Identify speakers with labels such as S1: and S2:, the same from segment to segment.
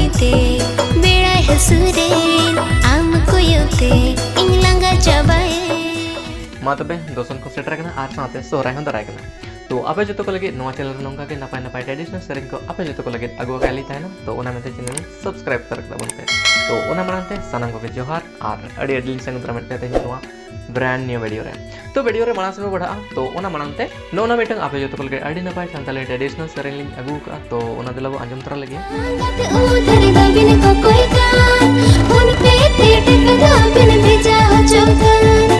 S1: तंगीते बेड़ाय हसुरेन आम कोयोते इन लंगा चाबाए
S2: मा तबे दोस्तों को सेटर करना आज साथे सोहराय हों दराय करना तो आपे जो को लगे नोआ चैनल नोंका के नपाय नपाय ट्रेडिशनल सेरिंग को आपे जो को लगे अगो काली तायना तो ओना में चैनल सब्सक्राइब कर तबन पे तो ओना मानते सानम को जोहार और अड़ी अड़ी संग उतरा में ते नोआ ब्रांड न्यू वीडियो रे तो वीडियो रे मानस में बढ़ा तो ओना मानते नोना मिटंग आपे जो को लगे अड़ी नपाय सांताले ट्रेडिशनल सेरिंग लिंग अगु का तो ओना दिलाबो अंजम तरा लगे
S1: उधर दाबिन को कोई कान उन पे तेटक दाबिन भेजा हो चौकान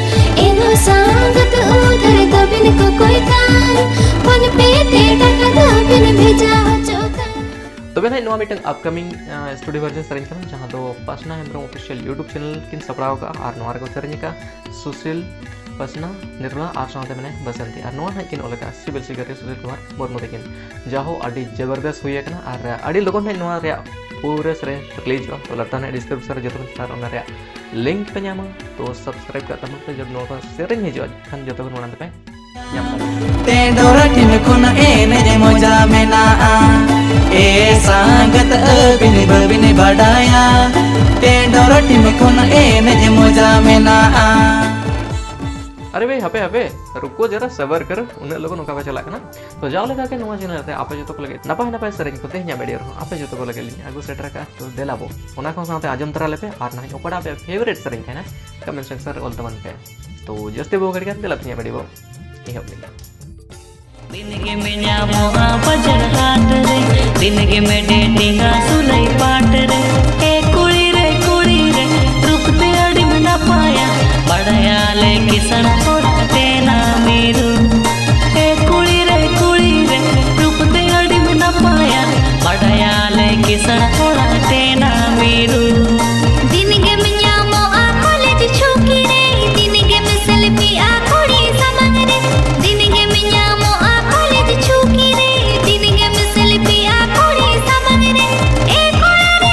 S1: एनो सांगत उधर दाबिन को कोई कान उन पे तेटक दाबिन भेजा हो चौकान
S2: तो बेना नोआ मिटंग अपकमिंग स्टूडियो वर्जन सेरिंग कन जहां दो पसना हेमब्रम ऑफिशियल यूट्यूब चैनल किन सपराव का और नोआ को सेरिंग का सुशील पसना निर्मला और साथे मने बसंती और नोआ किन ओलका सिविल सिक्योरिटी सुशील कुमार मुर्मू देकिन जाहो अडी जबरदस्त हुई कना और अडी लोगन है नोआ रे पूरे सरे प्लीज तो लता ने डिस्क्रिप्शन रे जतो सार ओना रे लिंक पे ᱧᱟᱢᱟ तो सब्सक्राइब कर तम पे जब नोआ सेरिंग हिजो खान जतो को नोना पे
S3: ते डोरा टिन कोन एने जे मजा मेना ए सांगत बिन बिन बडाया ते डोरा टिन कोन एने जे मजा मेना
S2: अरे भाई हपे हपे रुको जरा सबर कर उन लोगों नोका चला करना तो जाओ लगा के नोआ चैनल ते आपे जो को लगे नपाय नपाय सेरिंग को तेह냐 वीडियो रो आपे जो को लगे आगु सेटर का तो देलाबो ओना को साथे आजम तरा लेपे और ना ओकड़ा पे फेवरेट सेरिंग है ना कमेंट सेक्शन रे ऑल तमन पे तो जस्ते बो करके देला तेह냐 वीडियो ये होबे
S3: दिन के में न्यामोआ बजर हाट रे दिन के में डेटिंगा सुलई पाट रे ए कुड़ी रे रूप ते अड़ी में ना पाया बड़या ले किसन थोड़ा तेना मेरू ए कुड़ी रे रूप ते अड़ी में ना पाया बड़या ले किसन थोड़ा तेना मेरू
S1: दिन के में ᱧᱟᱢᱚᱜᱼᱟ कॉलेज छुकी रे दिन के में सेल्फी आ कुड़ी समंग रे दिन के में ᱧामᱚᱜᱼᱟ कॉलेज छुकी रे दिन के में सेल्फी आ कुड़ी समंग रे ए कोड़ा रे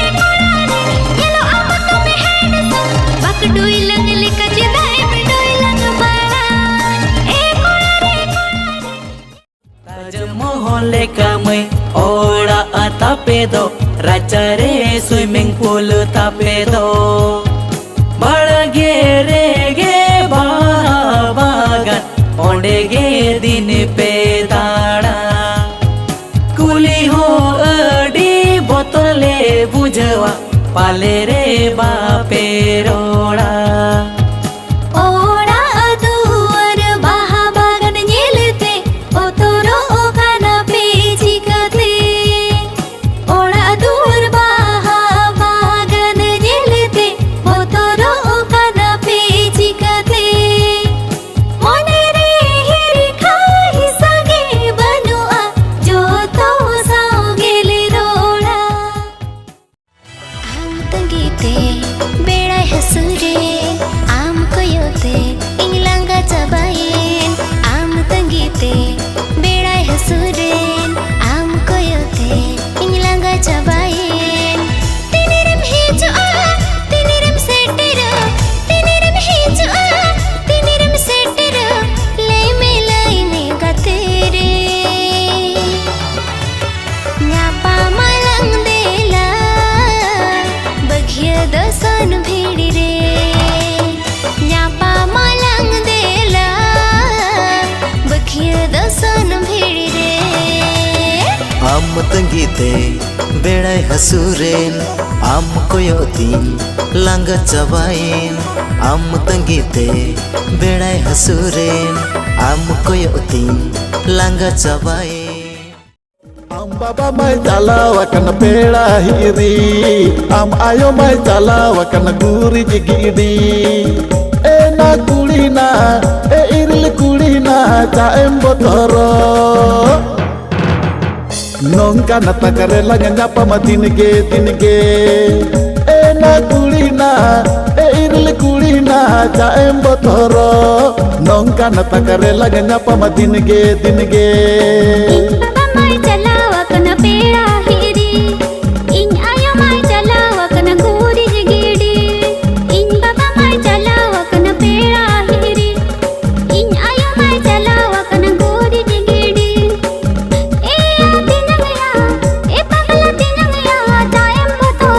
S1: येलो अब तो में हैंडसम बक डोई लंग लेका जेदाए में डोई लंग बड़ा ए कोड़ा रे
S3: ताज मोहल्ले का मैं ओड़ा तापे दो राजा रे स्विमिंग पूल तापे दो बड़गे रे गे बागान ओंडे गे दिन पे दाड़ा कुली हो अडी बोतले बुझवा पाले रे बापे रोड़ा
S1: ओड़ा दुवर बाहा बागन ᱧᱮᱞते ओतोरो खाना पेजी कथे ओड़ा दुवर बाहा बागन ᱧᱮᱞते ओतोरो खाना पेजी कथे मोने रे हिरी खाही सगे बनुआ जो तो सागेले रोड़ा आम तंगीते बेड़ाय हसुरे आम कोयोते इन लंगा चाबायेन आम तंगीते बेड़ाय हसुरेन आम कोयोते इन लंगा चाबायेन तिनिरम हिजुआ तिनिरम सेटेरा तिनिरम हिजुआ तिनिरम सेटेरा लई में लाइने गतेरे ᱧᱟᱯᱟ ᱢᱟᱞᱟᱝ देला बघिया दसन भिड़ी रे ᱧᱟᱯᱟ ᱢᱟᱞᱟᱝ देला बघिया दसन भिड़ी रे
S4: आम तंगीते बेड़ाय हसुरेन आम कोयोतीन लांगा चाबायेन आम तंगीते बेड़ाय हसुरेन आम कोयोतीन लांगा चाबायेन
S5: आम बाबा मैं चलावकन पेड़ा हिरी आम आयो मैं चलावकन गुरी जिगिडी ए ना कुड़ी ना ए इरल कुड़ी ना चाएम बोतरो नोंका नता करे लगे ᱧᱟᱯᱟᱢ दिन के ए ना कुड़ी ना ए इरल कुड़ी ना चाएम बोतरो नोंका नता करे लगे ᱧापᱟᱢ दिन के
S1: बाबा माय चलावकन पेड़ा हिरी इन आयो my चलावकन Guri जिगिडी in Baba my चलावकन पेड़ा हिरी इन आयो माय चलावकन गुरी जिगिडी ए आ दिन गया ए पगला दिन गया जायम बतो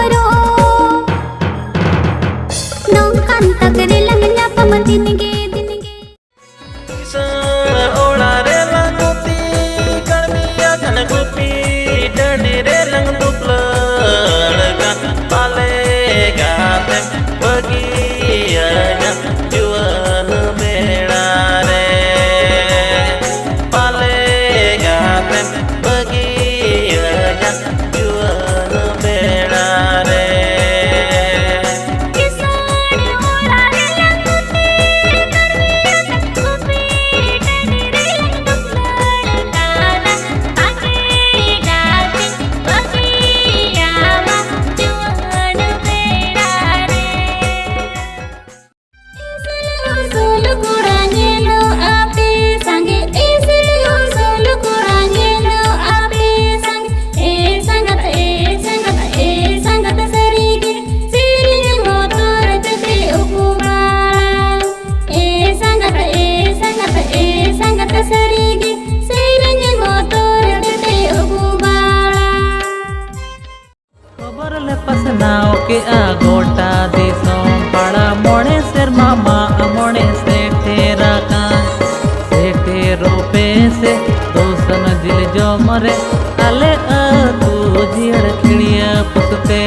S3: के आ गोटा दिसों बड़ा मोड़े सेर मामा मोड़े सेठेरा का सेठेरो पे से दोसन दिल जो मरे आले तू जियर खिड़िया पुसते